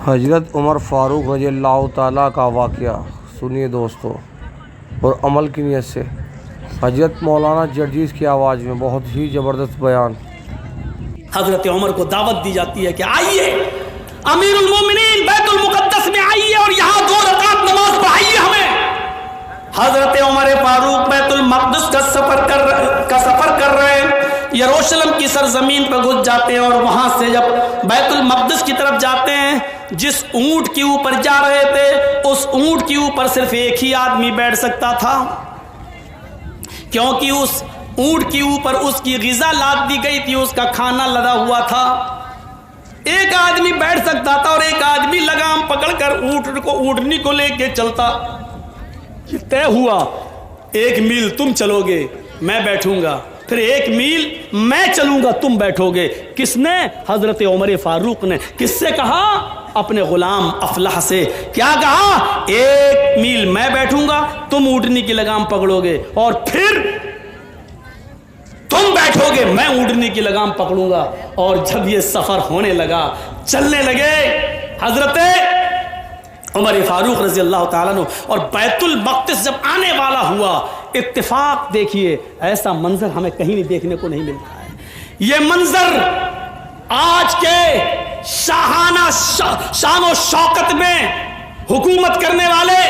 حضرت عمر فاروق رضی اللہ تعالیٰ کا واقعہ سنیے دوستو، اور عمل کی نیت سے حضرت مولانا جرجیز کی آواز میں بہت ہی زبردست بیان۔ حضرت عمر کو دعوت دی جاتی ہے کہ آئیے امیر المومنین بیت المقدس میں آئیے اور یہاں 2 رکعت نماز پڑھائیے ہمیں۔ حضرت عمر فاروق بیت المقدس کا سفر کر رہے ہیں، یروشلم کی سرزمین پر گھس جاتے ہیں، اور وہاں سے جب بیت المقدس کی طرف جاتے ہیں، جس اونٹ کے اوپر جا رہے تھے اس اونٹ کے اوپر صرف ایک ہی آدمی بیٹھ سکتا تھا، کیونکہ اس اونٹ کے اوپر اس کی غذا لاد دی گئی تھی، اس کا کھانا لدا ہوا تھا۔ ایک آدمی بیٹھ سکتا تھا اور ایک آدمی لگام پکڑ کر اونٹنی کو لے کے چلتا۔ یہ طے ہوا 1 میل تم چلو گے میں بیٹھوں گا، پھر 1 میل میں چلوں گا تم بیٹھو گے۔ کس نے؟ حضرت عمر فاروق نے۔ کس سے کہا؟ اپنے غلام افلاح سے۔ کیا کہا؟ 1 میل میں بیٹھوں گا، تم اونٹنی کی لگام پکڑو گے، اور پھر تم بیٹھو گے، میں اونٹنی کی لگام پکڑوں گا۔ اور جب یہ سفر ہونے لگا، چلنے لگے، حضرت عمر فاروق رضی اللہ تعالیٰ عنہ اور بیت المقدس جب آنے والا ہوا، اتفاق دیکھیے، ایسا منظر ہمیں کہیں نہیں دیکھنے کو نہیں ملتا ہے۔ یہ منظر آج کے شاہانہ شان و شوکت میں حکومت کرنے والے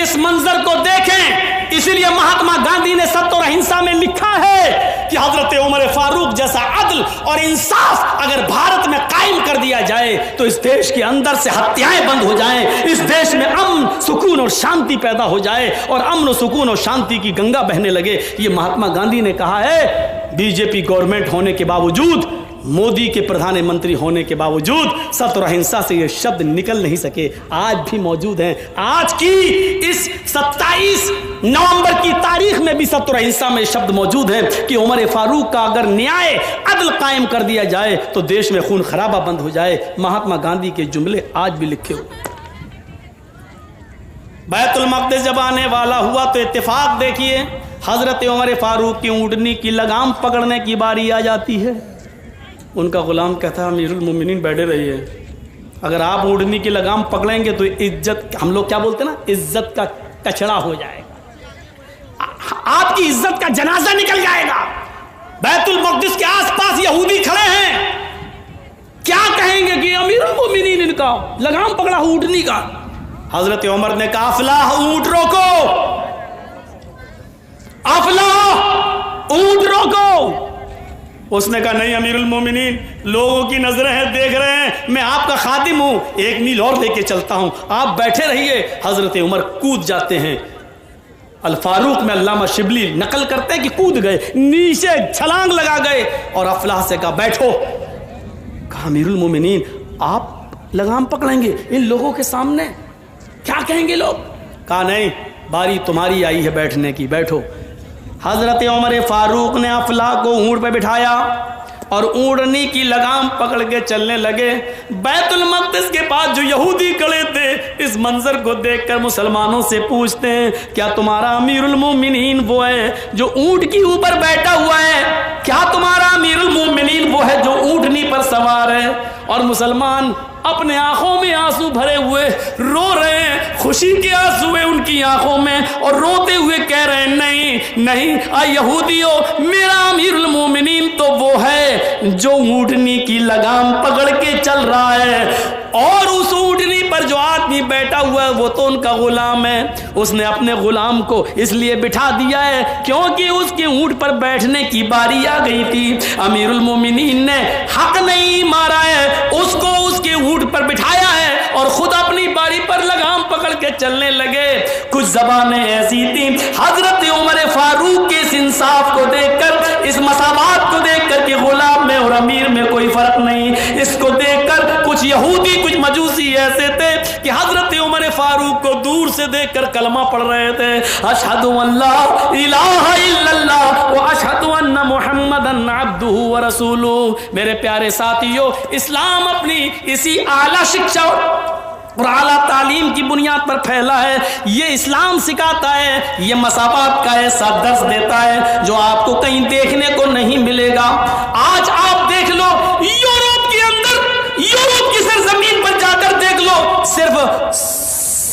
اس منظر کو دیکھیں۔ اسی لیے مہاتما گاندھی نے ستیہ اور اہنسا میں لکھا ہے کہ حضرت عمر فاروق جیسا عدل اور انصاف اگر بھارت میں قائم کر دیا جائے تو اس دیش کے اندر سے ہتیائیں بند ہو جائیں، اس دیش میں امن، سکون اور شانتی پیدا ہو جائے، اور امن و سکون اور شانتی کی گنگا بہنے لگے۔ یہ مہاتما گاندھی نے کہا ہے۔ بی جے پی گورنمنٹ ہونے کے باوجود، مودی کے پردھان منتری ہونے کے باوجود ستیہ اور اہنسا سے یہ شبد نکل نہیں سکے، آج بھی موجود ہیں۔ آج کی اس 27 نومبر کی تاریخ میں بھی ستیہ اور اہنسا میں شبد موجود ہیں کہ عمر فاروق کا اگر نیائے عدل قائم کر دیا جائے تو دیش میں خون خرابہ بند ہو جائے۔ مہاتما گاندھی کے جملے آج بھی لکھے ہوئے۔ بیت المقدس جب آنے والا ہوا تو اتفاق دیکھیے، حضرت عمر فاروق کی اونٹنی کی لگام پکڑنے کی باری آ جاتی ہے۔ ان کا غلام کہتا ہے امیر المومنین بیٹھے رہیے، اگر آپ اونٹنی کی لگام پکڑیں گے تو عزت، ہم لوگ کیا بولتے ہیں نا، عزت کا کچڑا ہو جائے گا، آپ کی عزت کا جنازہ نکل جائے گا۔ بیت المقدس کے آس پاس یہودی کھڑے ہیں، کیا کہیں گے کہ امیر المومنین ان کا لگام پکڑا اونٹنی کا۔ حضرت عمر نے کہا افلاح اونٹ روکو، افلاح اونٹ روکو۔ اس نے کہا نہیں امیر المومنین، لوگوں کی نظریں ہیں، دیکھ رہے ہیں، میں آپ کا خادم ہوں، 1 میل اور لے کے چلتا ہوں، آپ بیٹھے رہیے۔ حضرت عمر کود جاتے ہیں۔ الفاروق میں علامہ شبلی نقل کرتے ہیں کہ کود گئے، نیچے چھلانگ لگا گئے، اور افلاح سے کہا بیٹھو۔ کہا امیر المومنین آپ لگام پکڑیں گے ان لوگوں کے سامنے، کیا کہیں گے لوگ؟ کہا نہیں، باری تمہاری آئی ہے بیٹھنے کی، بیٹھو۔ حضرت عمر فاروق نے افلاح کو اونٹ پہ بٹھایا اور اونٹنی کی لگام پکڑ کے چلنے لگے۔ بیت المقدس کے پاس جو یہودی کھڑے تھے اس منظر کو دیکھ کر مسلمانوں سے پوچھتے ہیں کیا تمہارا امیر المومنین وہ ہے جو اونٹ کے اوپر بیٹھا ہوا ہے؟ کیا تمہارا امیر المومنین وہ ہے جو اونٹنی پر سوار ہے؟ اور مسلمان اپنے آنکھوں میں آنسو بھرے ہوئے رو رہے ہیں، خوشی کے آنسو ہیں ان کی آنکھوں میں، اور روتے ہوئے کہہ رہے ہیں نہیں نہیں اے یہودیو، میرا امیر المومنین تو وہ ہے جو اونٹنی کی لگام پکڑ کے چل رہا ہے، اور اس اونٹنی پر جو آدمی بیٹھا ہوا ہے وہ تو ان کا غلام ہے۔ اس نے اپنے غلام کو اس لیے بٹھا دیا ہے کیونکہ اس کے اونٹ پر بیٹھنے کی باری آ گئی تھی۔ امیر المومنین نے حق نہیں مارا ہے، اس کو اس کے اونٹ پر بٹھایا ہے اور خود اپنی باری پر لگام پکڑ کے چلنے لگے۔ کچھ زبانیں ایسی تھیں حضرت عمر فاروق کے اس انصاف کو دیکھ کر، اس مساوات کو دیکھ کر کہ غلام میں اور امیر میں کوئی فرق نہیں، اس کو دیکھ کر کچھ یہودی کچھ مجوسی ایسے تھے کہ حضرت عمر فاروق کو دور سے دیکھ کر کلمہ پڑھ رہے تھے، اشہد ان لا الہ الا اللہ و اشہد ان محمدن عبدہ و رسولہ۔ میرے پیارے ساتھیو، اسلام اپنی اسی اعلیٰ شکشا اور اعلیٰ تعلیم کی بنیاد پر پھیلا ہے۔ یہ اسلام سکھاتا ہے، یہ مساوات کا ایسا درس دیتا ہے جو آپ کو کہیں دیکھنے کو نہیں ملے گا۔ آج آپ دیکھ لو یورپ کے اندر، یورپ کی سرزمین پر جا کر دیکھ لو،